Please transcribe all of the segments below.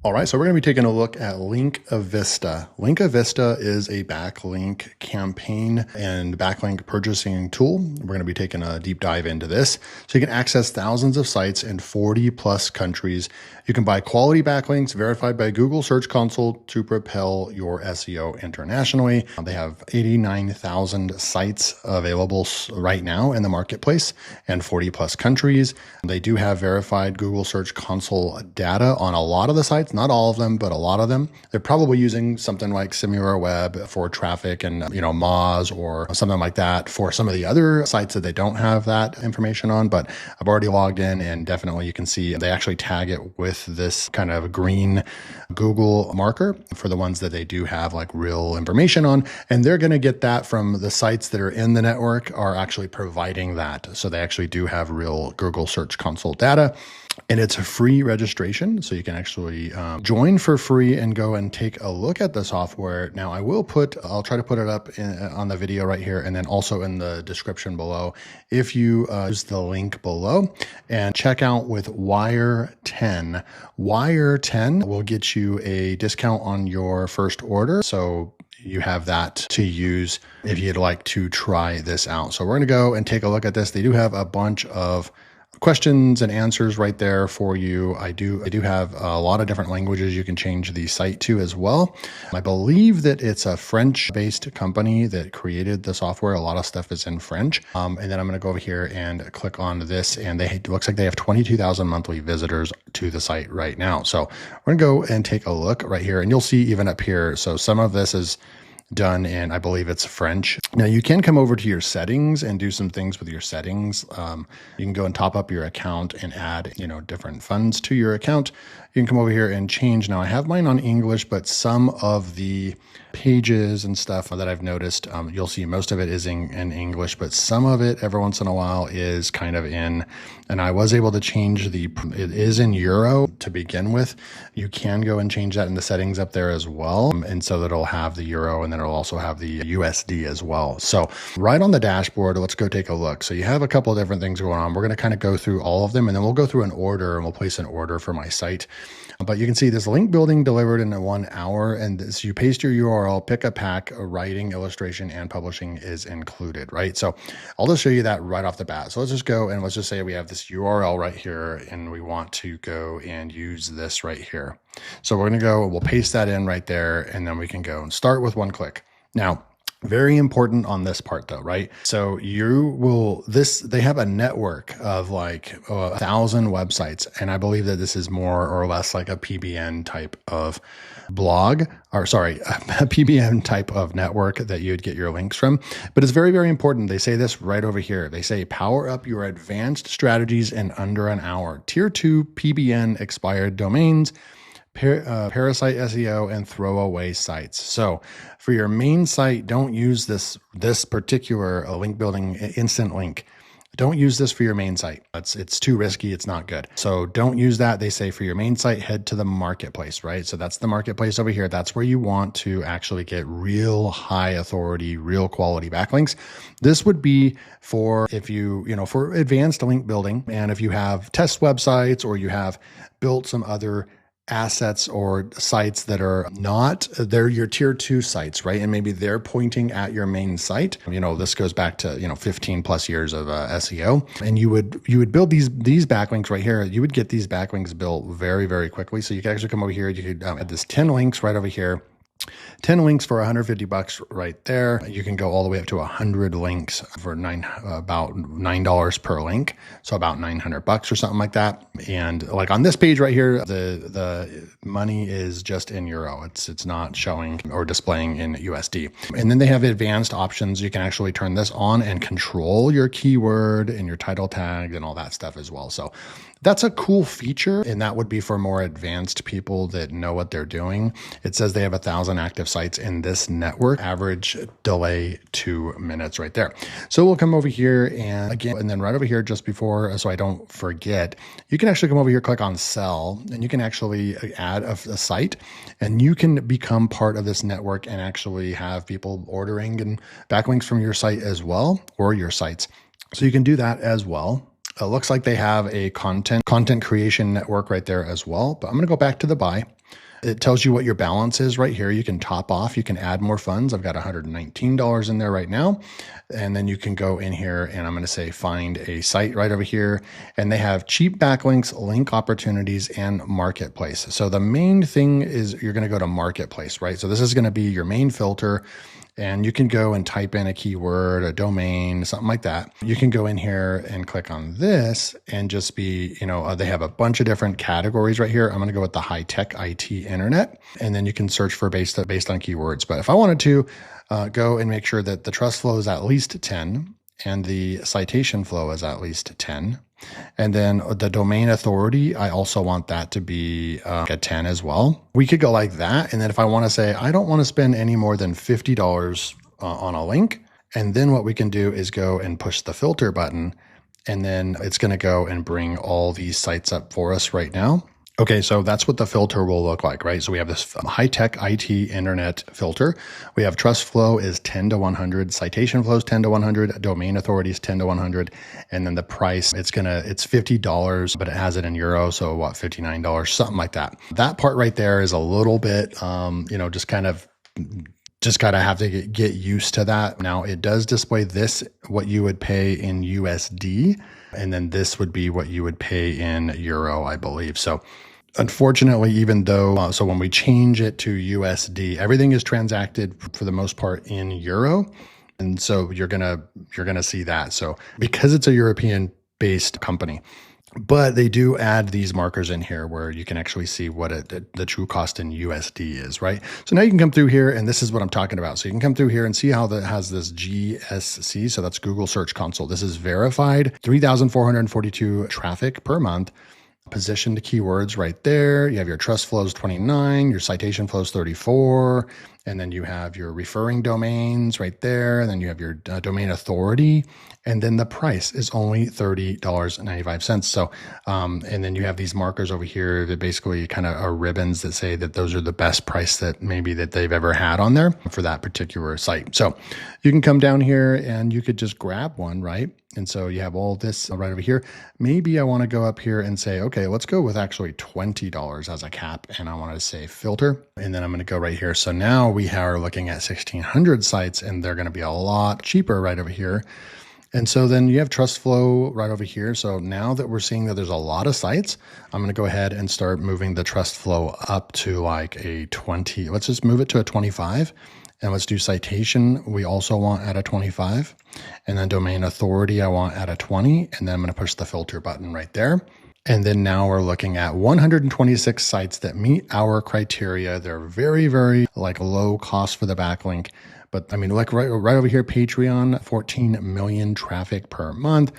All right, so we're going to be taking a look at Linkavista. Linkavista is a backlink campaign and backlink purchasing tool. We're going to be taking a deep dive into this. So you can access thousands of sites in 40 plus countries. You can buy quality backlinks verified by Google Search Console to propel your SEO internationally. They have 89,000 sites available right now in the marketplace and 40 plus countries. They do have verified Google Search Console data on a lot of the sites. Not all of them, but a lot of them. They're probably using something like SimilarWeb for traffic and, Moz or something like that for some of the other sites that they don't have that information on. But I've already logged in and definitely you can see they actually tag it with this kind of green Google marker for the ones that they do have like real information on. And they're going to get that from the sites that are in the network are actually providing that. So they actually do have real Google Search Console data. And it's a free registration, so you can actually join for free and go and take a look at the software. Now, I'll try to put it up on the video right here and then also in the description below. If you use the link below and check out with Wire 10. Wire 10 will get you a discount on your first order. So you have that to use if you'd like to try this out. So we're going to go and take a look at this. They do have a bunch of questions and answers right there for you. I do have a lot of different languages you can change the site to as well. I believe that it's a French-based company that created the software. A lot of stuff is in French. And then I'm going to go over here and click on this, and it looks like they have 22,000 monthly visitors to the site right now. So we're going to go and take a look right here, and you'll see even up here. So some of this is done in, I believe it's French. Now you can come over to your settings and do some things with your settings. You can go and top up your account and add, different funds to your account. You can come over here and change. Now I have mine on English, but some of the pages and stuff that I've noticed, you'll see most of it is in English, but some of it every once in a while is kind of in, and I was able to change it is in Euro to begin with. You can go and change that in the settings up there as well. And so that it'll have the Euro and then it'll also have the USD as well. So right on the dashboard, let's go take a look. So you have a couple of different things going on. We're going to kind of go through all of them and then we'll go through an order and we'll place an order for my site. But you can see this link building delivered in 1 hour, and this, you paste your URL, pick a pack, writing, illustration, and publishing is included, right? So I'll just show you that right off the bat. So let's just go and let's just say we have this URL right here, and we want to go and use this right here. So we're going to go, we'll paste that in right there, and then we can go and start with one click. Now, very important on this part though, right? So they have a network of like 1,000 websites. And I believe that this is more or less like a PBN type of blog, or sorry, a PBN type of network that you'd get your links from. But it's very, very important. They say this right over here. They say, power up your advanced strategies in under an hour. Tier 2 PBN expired domains, parasite SEO, and throwaway sites. So for your main site, don't use this particular link building instant link. Don't use this for your main site. It's too risky. It's not good. So don't use that. They say for your main site, head to the marketplace, right? So that's the marketplace over here. That's where you want to actually get real high authority, real quality backlinks. This would be for if for advanced link building. And if you have test websites or you have built some other assets or sites that are they're your tier 2 sites, right? And maybe they're pointing at your main site. This goes back to, 15 plus years of SEO. And you would build these backlinks right here. You would get these backlinks built very, very quickly. So you can actually come over here. You could add this 10 links right over here. 10 links for $150 right there. You can go all the way up to 100 links for about $9 per link. So about $900 or something like that. And like on this page right here, the money is just in Euro. It's not showing or displaying in USD. And then they have advanced options. You can actually turn this on and control your keyword and your title tag and all that stuff as well. So that's a cool feature, and that would be for more advanced people that know what they're doing. It says they have 1,000 active sites in this network. Average delay 2 minutes right there. So we'll come over here and then right over here just before, so I don't forget, you can actually come over here, click on sell, and you can actually add a site, and you can become part of this network and actually have people ordering and backlinks from your site as well, or your sites. So you can do that as well. It looks like they have a content creation network right there as well, but I'm going to go back to the buy. It tells you what your balance is right here. You can top off, you can add more funds. I've got $119 in there right now. And then you can go in here and I'm going to say find a site right over here. And they have cheap backlinks, link opportunities, and marketplace. So the main thing is you're going to go to marketplace, right? So this is going to be your main filter. And you can go and type in a keyword, a domain, something like that. You can go in here and click on this and just be, they have a bunch of different categories right here. I'm going to go with the high tech IT internet, and then you can search for based on keywords. But if I wanted to go and make sure that the trust flow is at least 10 and the citation flow is at least 10. And then the domain authority, I also want that to be a 10 as well. We could go like that. And then if I want to say, I don't want to spend any more than $50 on a link. And then what we can do is go and push the filter button. And then it's going to go and bring all these sites up for us right now. Okay, so that's what the filter will look like, right? So we have this high-tech IT internet filter. We have trust flow is 10 to 100, citation flow is 10 to 100, domain authority is 10 to 100, and then the price, it's $50, but it has it in euro, so what, $59, something like that. That part right there is a little bit, just gotta have to get used to that. Now it does display this, what you would pay in USD, and then this would be what you would pay in euro, I believe. So unfortunately, even though, so when we change it to USD, everything is transacted for the most part in euro. And so you're gonna see that. So because it's a European based company, but they do add these markers in here where you can actually see what the true cost in USD is, right? So now you can come through here, and this is what I'm talking about. So you can come through here and see how that has this GSC. So that's Google Search Console. This is verified, 3,442 traffic per month. Positioned keywords right there. You have your trust flows 29, your citation flows 34, and then you have your referring domains right there. And then you have your domain authority. And then the price is only $30.95. So, and then you have these markers over here that basically kind of are ribbons that say that those are the best price that they've ever had on there for that particular site. So you can come down here and you could just grab one, right? And so you have all this right over here. Maybe I want to go up here and say, okay, let's go with actually $20 as a cap. And I want to say filter. And then I'm going to go right here. So now we are looking at 1,600 sites, and they're going to be a lot cheaper right over here. And so then you have trust flow right over here. So now that we're seeing that there's a lot of sites, I'm going to go ahead and start moving the trust flow up to like a 20. Let's just move it to a 25. And let's do citation. We also want at a 25. And then domain authority, I want at a 20. And then I'm going to push the filter button right there. And then now we're looking at 126 sites that meet our criteria. They're very, very low cost for the backlink. But I mean, right over here, Patreon, 14 million traffic per month.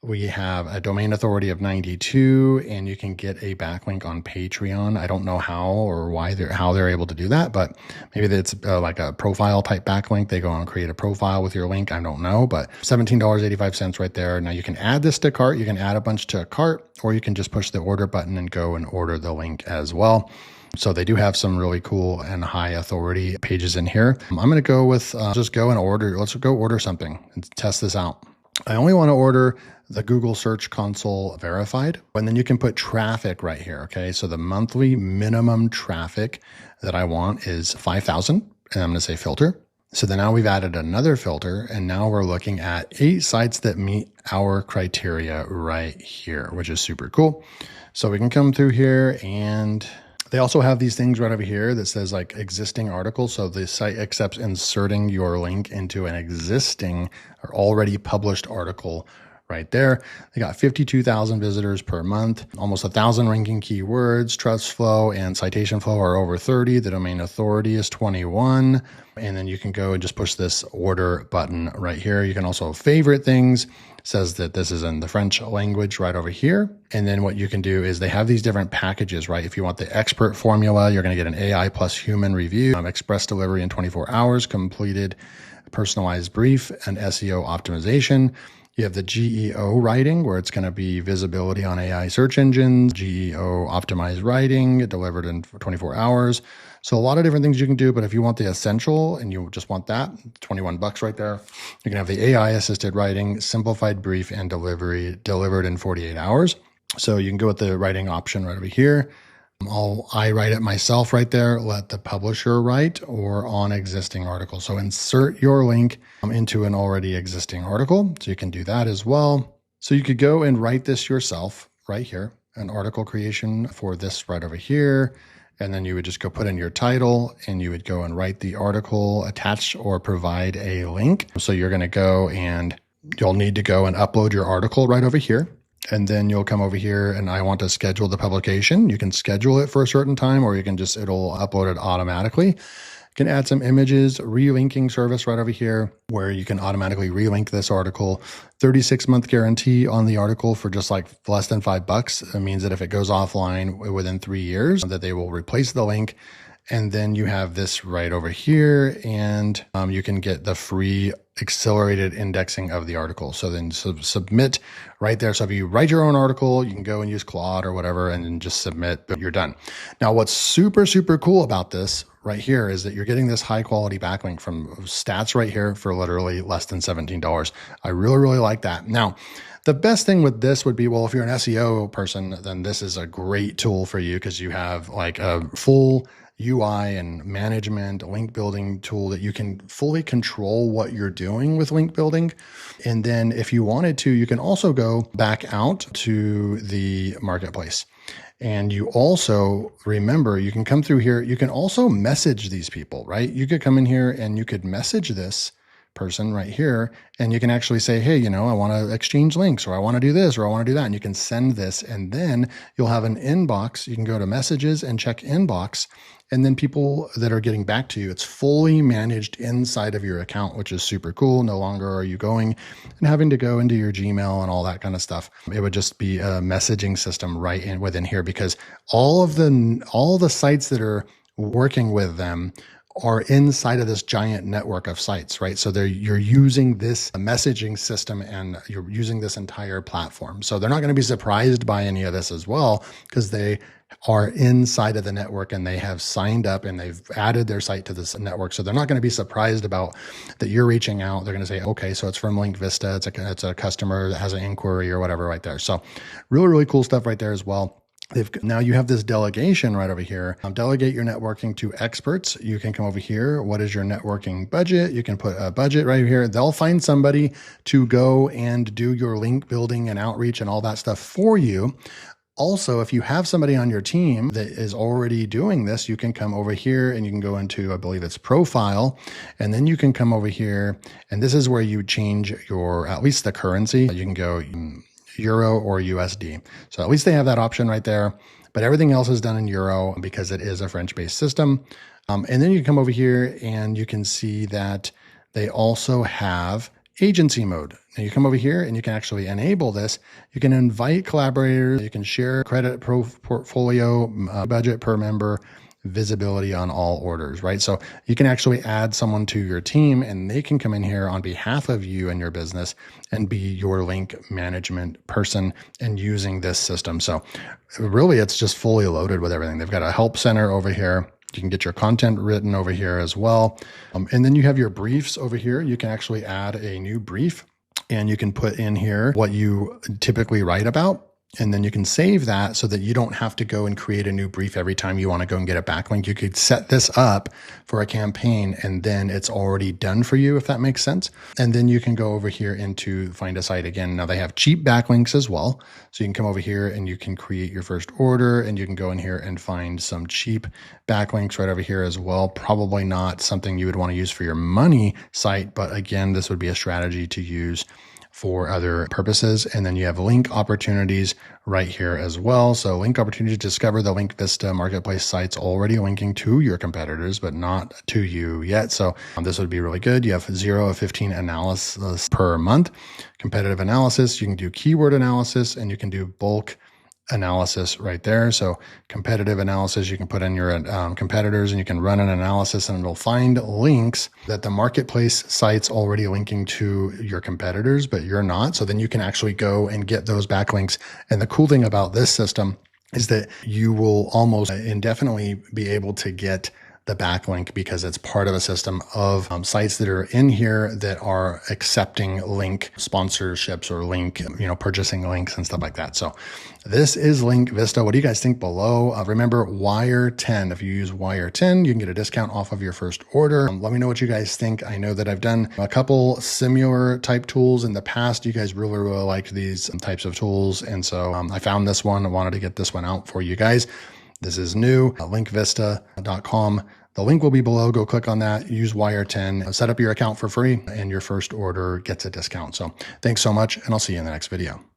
We have a domain authority of 92, and you can get a backlink on Patreon. I don't know how or how they're able to do that, but maybe it's like a profile type backlink. They go and create a profile with your link. I don't know, but $17.85 right there. Now you can add this to cart. You can add a bunch to a cart, or you can just push the order button and go and order the link as well. So they do have some really cool and high authority pages in here. I'm going to go with just go and order. Let's go order something and test this out. I only want to order the Google Search Console verified, and then you can put traffic right here. Okay, so the monthly minimum traffic that I want is 5,000, and I'm going to say filter. So then now we've added another filter, and now we're looking at 8 sites that meet our criteria right here, which is super cool. So we can come through here, and they also have these things right over here that says existing articles. So the site accepts inserting your link into an existing or already published article right there. They got 52,000 visitors per month, almost 1,000 ranking keywords, trust flow and citation flow are over 30. The domain authority is 21. And then you can go and just push this order button right here. You can also favorite things. It says that this is in the French language right over here. And then what you can do is they have these different packages, right? If you want the expert formula, you're going to get an AI plus human review, express delivery in 24 hours, completed personalized brief, and SEO optimization. You have the GEO writing, where it's going to be visibility on AI search engines, GEO optimized writing, delivered in 24 hours. So a lot of different things you can do, but if you want the essential and you just want that, $21 right there. You can have the AI assisted writing, simplified brief, and delivered in 48 hours. So you can go with the writing option right over here. I write it myself right there, let the publisher write, or on existing article. So insert your link into an already existing article. So you can do that as well. So you could go and write this yourself right here, an article creation for this right over here. And then you would just go put in your title and you would go and write the article, attach or provide a link. So you're going to go and you'll need to go and upload your article right over here. And then you'll come over here and I want to schedule the publication. You can schedule it for a certain time, or you can just, it'll upload it automatically. You can add some images, relinking service right over here, where you can automatically relink this article. 36-month guarantee on the article for just like less than $5. It means that if it goes offline within 3 years, that they will replace the link. And then you have this right over here, and you can get the free accelerated indexing of the article. So then submit right there. So if you write your own article, you can go and use Claude or whatever, and then just submit, but you're done. Now, what's super, super cool about this right here is that you're getting this high quality backlink from stats right here for literally less than $17. I really, really like that. Now, the best thing with this would be, well, if you're an SEO person, then this is a great tool for you because you have like a full UI and management link building tool that you can fully control what you're doing with link building. And then if you wanted to, you can also go back out to the marketplace. And you also, remember, you can come through here. You can also message these people, right? You could come in here and you could message this person right here, and you can actually say, hey, you know, I want to exchange links, or I want to do this, or I want to do that. And you can send this, and then you'll have an inbox. You can go to messages and check inbox. And then people that are getting back to you, it's fully managed inside of your account, which is super cool. No longer are you going and having to go into your Gmail and all that kind of stuff. It would just be a messaging system right in within here, because all the sites that are working with them are inside of this giant network of sites, right? So you're using this messaging system and you're using this entire platform. So they're not going to be surprised by any of this as well, because they are inside of the network and they have signed up and they've added their site to this network. So they're not going to be surprised about that you're reaching out. They're going to say, okay, so it's from Linkavista. It's a customer that has an inquiry or whatever right there. So really, really cool stuff right there as well. Now you have this delegation right over here. Delegate your networking to experts. You can come over here. What is your networking budget? You can put a budget right here. They'll find somebody to go and do your link building and outreach and all that stuff for you. Also, if you have somebody on your team that is already doing this, you can come over here and you can go into, I believe it's profile, and then you can come over here, and this is where you change your, at least the currency. You can go Euro or USD. So at least they have that option right there, but everything else is done in Euro because it is a French-based system. And then you come over here and you can see that they also have agency mode. Now you come over here and you can actually enable this. You can invite collaborators. You can share credit portfolio, budget per member, visibility on all orders, right? So you can actually add someone to your team and they can come in here on behalf of you and your business and be your link management person and using this system. So really it's just fully loaded with everything. They've got a help center over here. You can get your content written over here as well. And then you have your briefs over here. You can actually add a new brief and you can put in here what you typically write about. And then you can save that so that you don't have to go and create a new brief every time you want to go and get a backlink. You could set this up for a campaign and then it's already done for you, if that makes sense. And then you can go over here into find a site again. Now they have cheap backlinks as well. So you can come over here and you can create your first order and you can go in here and find some cheap backlinks right over here as well. Probably not something you would want to use for your money site, but again, this would be a strategy to use for other purposes. And then you have link opportunities right here as well. So link opportunities to discover the Linkavista marketplace sites already linking to your competitors, but not to you yet. So this would be really good. You have 0 of 15 analysis per month, competitive analysis. You can do keyword analysis and you can do bulk analysis right there. So competitive analysis, you can put in your competitors and you can run an analysis and it'll find links that the marketplace site's already linking to your competitors, but you're not. So then you can actually go and get those backlinks. And the cool thing about this system is that you will almost indefinitely be able to get the backlink because it's part of a system of sites that are in here that are accepting link sponsorships or link, purchasing links and stuff like that. So this is Linkavista. What do you guys think below? Remember Wire 10. If you use Wire 10, you can get a discount off of your first order. Let me know what you guys think. I know that I've done a couple similar type tools in the past. You guys really, really like these types of tools. And so I found this one. I wanted to get this one out for you guys. This is new, linkavista.com. The link will be below. Go click on that. Use Wire 10. Set up your account for free and your first order gets a discount. So thanks so much, and I'll see you in the next video.